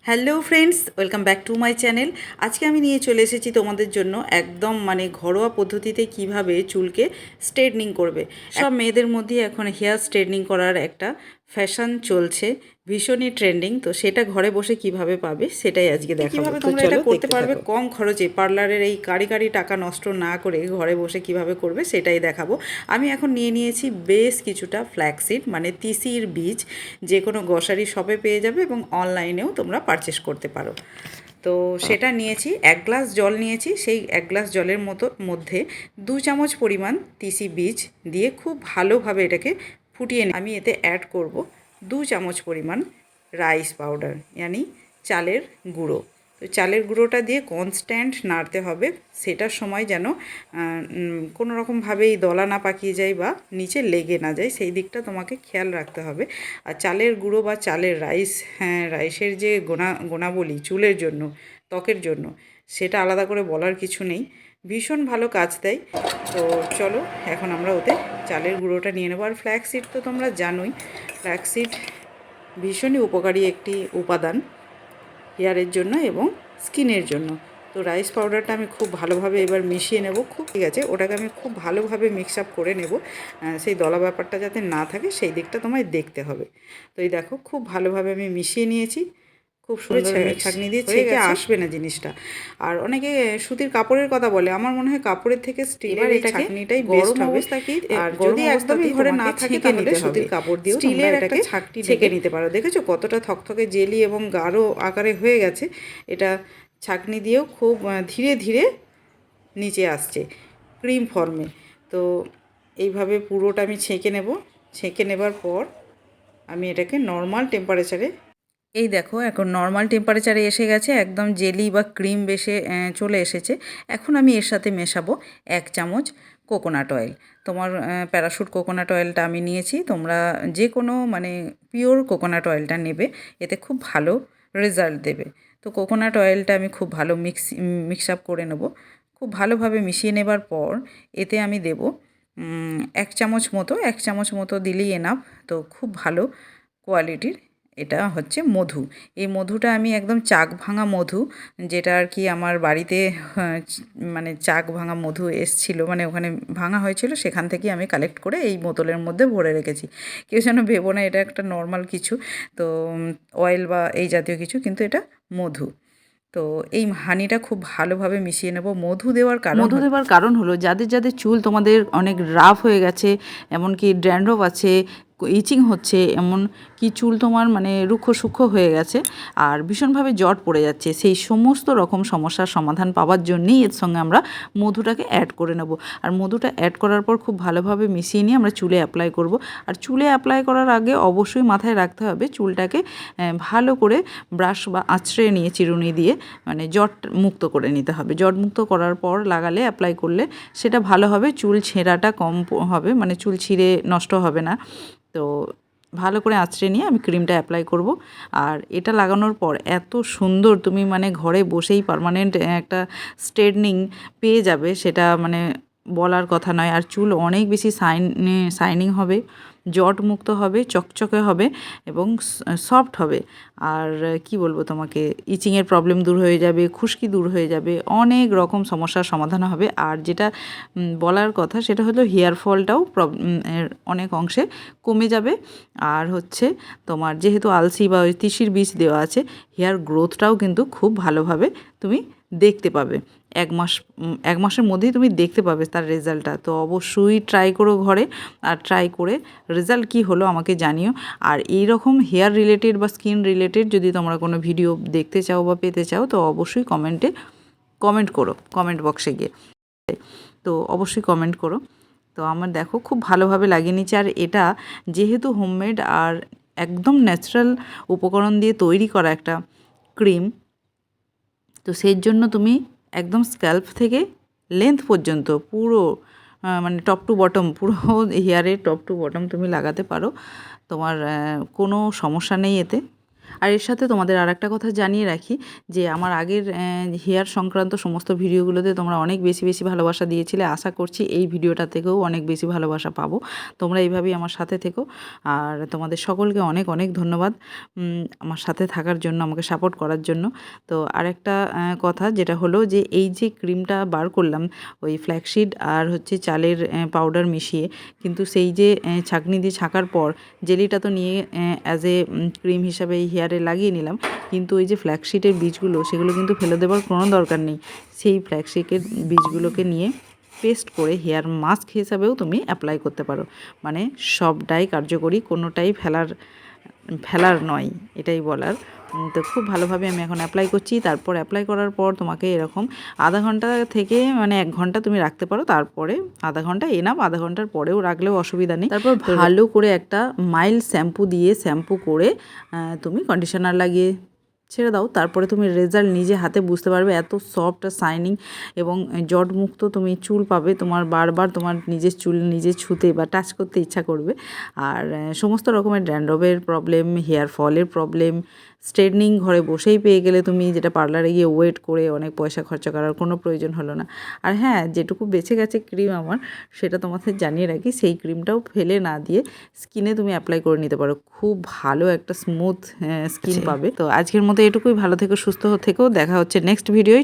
Hello friends, welcome back to my channel. আজকে আমি নিয়ে চলে এসেছি তোমাদের জন্য একদম ঘরোয়া পদ্ধতিতে কিভাবে চুলকে স্ট্রেটনিং করবে। সব মেয়েদের মধ্যে এখন হেয়ার স্ট্রেটনিং করার একটা ফ্যাশন চলছে, ভীষণই ট্রেন্ডিং। তো সেটা ঘরে বসে কিভাবে পাবে সেটাই আজকে দেখাবো। কিভাবে তোমরা এটা করতে পারবে কম খরচে, পার্লারের এই কারি টাকা নষ্ট না করে ঘরে বসে কিভাবে করবে সেটাই দেখাবো। আমি এখন নিয়ে নিয়েছি বেশ কিছুটা ফ্ল্যাক্সিড তিসির বীজ, যে কোনো গ্রসারি শপে পেয়ে যাবে এবং অনলাইনেও তোমরা পারচেস করতে পারো। তো সেটা নিয়েছি, 1 গ্লাস জল নিয়েছি। সেই 1 গ্লাস জলের মধ্যে 2 চামচ পরিমাণ তিসি বীজ দিয়ে খুব ভালোভাবে এটাকে ফুটিয়ে আমি এতে অ্যাড করব 2 চামচ পরিমাণ রাইস পাউডার, চালের গুঁড়ো। তো চালের গুঁড়োটা দিয়ে কনস্ট্যান্ট নাড়তে হবে, সেটার সময় যেন কোনো রকমভাবেই দলা না পাকিয়ে যায় বা নিচে লেগে না যায়, সেই দিকটা তোমাকে খেয়াল রাখতে হবে। আর চালের গুঁড়ো বা চালের রাইসের যে গুণাবলী চুলের জন্য, ত্বকের জন্য, সেটা আলাদা করে বলার কিছু নেই, ভীষণ ভালো কাজ দেয়। তো চলো এখন আমরা ওতে চালের গুঁড়োটা নিয়ে নেবো। আর ফ্ল্যাক্সিড তো তোমরা জানোই, ফ্ল্যাক্সিড ভীষণই উপকারী একটি উপাদান হেয়ারের জন্য এবং স্কিনের জন্য। তো রাইস পাউডারটা আমি খুব ভালোভাবে এবার মিশিয়ে নেব। ঠিক আছে, ওটাকে আমি খুব ভালোভাবে মিক্স আপ করে নেব। সেই দলা ব্যাপারটা যাতে না থাকে সেই দিকটা তোমায় দেখতে হবে। তো এই দেখো, খুব ভালোভাবে আমি মিশিয়ে নিয়েছি, খুব সুন্দর ছাঁকনি দিয়ে ছেঁকে আসবে না জিনিসটা। আর অনেকে সুতির কাপড়ের কথা বলে, আমার মনে হয় কাপড়ের থেকে স্টিলের এই ছাঁকনিটাই বেস্ট হবে। আর যদি একদমই ঘরে না থাকে তাহলে সুতির কাপড় দিয়েও স্টিলের এটাকে ছাঁকনি ছেঁকে নিতে পারো। দেখেছো কতটা থকথকে জেলি এবং গাঢ় আকারে হয়ে গেছে। এটা ছাঁকনি দিয়েও খুব ধীরে ধীরে নিচে আসছে ক্রিম ফর্মে। তো এইভাবে পুরোটা আমি ছেঁকে নেব। ছেঁকে নেবার পর আমি এটাকে নর্মাল টেম্পারেচারে, এই দেখো এখন নর্মাল টেম্পারেচারে এসে গেছে, একদম জেলি বা ক্রিম চলে এসেছে। এখন আমি এর সাথে মেশাবো 1 চামচ কোকোনাট অয়েল। তোমার প্যারাশুট কোকোনাট অয়েলটা আমি নিয়েছি, তোমরা যে কোনো পিওর কোকোনাট অয়েলটা নেবে, এতে খুব ভালো রেজাল্ট দেবে। তো কোকোনাট অয়েলটা আমি খুব ভালো মিক্স আপ করে নেব। খুব ভালোভাবে মিশিয়ে নেবার পর এতে আমি দেব 1 চামচ মতো দিলেই এনাফ। তো খুব ভালো কোয়ালিটির এটা হচ্ছে মধু। এই মধুটা আমি একদম চাক ভাঙা মধু, যেটা আর কি আমার বাড়িতে চাক ভাঙা মধু এসছিল, ওখানে ভাঙা হয়েছিল, সেখান থেকে আমি কালেক্ট করে এই বোতলের মধ্যে ভরে রেখেছি। কেউ যেন ভেবো না এটা একটা নর্মাল কিছু, তো অয়েল বা এই জাতীয় কিছু, কিন্তু এটা মধু। তো এই হানিটা খুব ভালোভাবে মিশিয়ে নেব। মধু দেওয়ার কারণ হলো যাদের যাদের চুল তোমাদের অনেক রাফ হয়ে গেছে, এমনকি ড্যান্ড্রফ আছে, ইচিং হচ্ছে, এমন কি চুল তোমার রুক্ষ সূক্ষ্ম হয়ে গেছে আর ভীষণভাবে জট পড়ে যাচ্ছে, সেই সমস্ত রকম সমস্যার সমাধান পাওয়ার জন্যেই এর সঙ্গে আমরা মধুটাকে অ্যাড করে নেব। আর মধুটা অ্যাড করার পর খুব ভালোভাবে মিশিয়ে নিয়ে আমরা চুলে অ্যাপ্লাই করব। আর চুলে অ্যাপ্লাই করার আগে অবশ্যই মাথায় রাখতে হবে চুলটাকে ভালো করে ব্রাশ বা আঁচড়ে নিয়ে চিরুনি দিয়ে জট মুক্ত করে নিতে হবে। জট মুক্ত করার পর লাগালে, অ্যাপ্লাই করলে সেটা ভালো হবে, চুল ছেঁড়াটা কম হবে, চুল ছিঁড়ে নষ্ট হবে না। তো ভালো করে আঁচড়ে নিয়ে আমি ক্রিমটা অ্যাপ্লাই করব। আর এটা লাগানোর পর এত সুন্দর তুমি ঘরে বসেই পার্মানেন্ট একটা স্ট্রেটনিং পেয়ে যাবে, সেটা বলার কথা নয়। আর চুল অনেক বেশি শাইনিং হবে, জট মুক্ত হবে, চকচকে হবে এবং সফট হবে। আর কি বলবো তোমাকে, ইচিংয়ের প্রবলেম দূর হয়ে যাবে, খুশকি দূর হয়ে যাবে, অনেক রকম সমস্যার সমাধান হবে। আর যেটা বলার কথা সেটা হলো হেয়ার ফলটাও অনেক অংশে কমে যাবে। আর হচ্ছে তোমার যেহেতু আলসি বা ওই তিসির বীজ দেওয়া আছে, হেয়ার গ্রোথটাও কিন্তু খুব ভালোভাবে তুমি দেখতে পাবে। 1 মাসের মধ্যেই তুমি দেখতে পাবে তার রেজাল্টটা। তো অবশ্যই ট্রাই করো ঘরে, আর ট্রাই করে রেজাল্ট কী হলো আমাকে জানিও। আর এই রকম হেয়ার রিলেটেড বা স্কিন রিলেটেড যদি তোমরা কোনো ভিডিও দেখতে চাও বা পেতে চাও, তো অবশ্যই কমেন্ট করো, কমেন্ট বক্সে গিয়ে। তো অবশ্যই কমেন্ট করো। তো আমার দেখো খুব ভালোভাবে লাগিয়ে নিচ্ছে। আর এটা যেহেতু হোমমেড আর একদম ন্যাচারাল উপকরণ দিয়ে তৈরি করা একটা ক্রিম, তো সেই জন্য তুমি একদম স্ক্যাল্প থেকে লেন্থ পর্যন্ত পুরো টপ টু বটম, পুরো হেয়ারের টপ টু বটম তুমি লাগাতে পারো, তোমার কোনো সমস্যা নেই এতে। আর এর সাথে তোমাদের আর একটা কথা জানিয়ে রাখি যে আমার আগের হেয়ার সংক্রান্ত সমস্ত ভিডিওগুলোতে তোমরা অনেক বেশি বেশি ভালোবাসা দিয়েছিলে। আশা করছি এই ভিডিওটা থেকেও অনেক বেশি ভালোবাসা পাবো। তোমরা এইভাবেই আমার সাথে থেকো। আর তোমাদের সকলকে অনেক অনেক ধন্যবাদ আমার সাথে থাকার জন্য, আমাকে সাপোর্ট করার জন্য। তো আরেকটা কথা যেটা হলো যে এই যে ক্রিমটা বার করলাম ওই ফ্ল্যাক্সিড আর হচ্ছে চালের পাউডার মিশিয়ে, কিন্তু সেই যে ছাঁকনি দিয়ে ছাঁকার পর জেলিটা তো নিয়ে অ্যাজ এ ক্রিম হিসাবে এই হেয়ারে লাগিয়ে নিলাম, কিন্তু ওই যে ফ্ল্যাক্সিডের বীজগুলো সেগুলো কিন্তু ফেলে দেওয়ার কোনো দরকার নেই। সেই ফ্ল্যাক্সিডের বীজগুলোকে নিয়ে পেস্ট করে হেয়ার মাস্ক হিসাবেও তুমি অ্যাপ্লাই করতে পারো। মানে সবটাই কার্যকরী, কোনোটাই ফেলার নয়, এটাই বলার। তো খুব ভালোভাবে আমি এখন অ্যাপ্লাই করছি। তারপর অ্যাপ্লাই করার পর তোমাকে এরকম আধা ঘন্টা থেকে 1 ঘন্টা তুমি রাখতে পারো। তারপরে আধা ঘন্টা এনাফ, আধা ঘন্টার পরেও রাখলেও অসুবিধা নেই। তারপর ভালো করে একটা মাইল্ড শ্যাম্পু দিয়ে শ্যাম্পু করে তুমি কন্ডিশনার লাগিয়ে ছেড়ে দাও। তারপরে তুমি রেজাল্ট নিজে হাতে বুঝতে পারবে। এত সফট আর শাইনিং এবং জটমুক্ত তুমি চুল পাবে। তোমার বারবার তোমার নিজের চুল নিজে ছুতে বা টাচ করতে ইচ্ছা করবে। আর সমস্ত রকমের ড্যান্ড্রফের প্রবলেম, হেয়ার ফলের প্রবলেম, স্ট্রেটনিং ঘরে বসেই পেয়ে গেলে তুমি, যেটা পার্লারে গিয়ে ওয়েট করে অনেক পয়সা খরচা করার কোনো প্রয়োজন হলো না। আর হ্যাঁ, যেটুকু বেঁচে গেছে ক্রিম আমার, সেটা তোমাদের জানিয়ে রাখি, সেই ক্রিমটাও ফেলে না দিয়ে স্কিনে তুমি অ্যাপ্লাই করে নিতে পারো। খুব ভালো একটা স্মুথ স্কিন পাবে। তো আজকের মতো এটুকুই। ভালো থেকো, সুস্থ থেকো। দেখা হচ্ছে নেক্সট ভিডিওয়।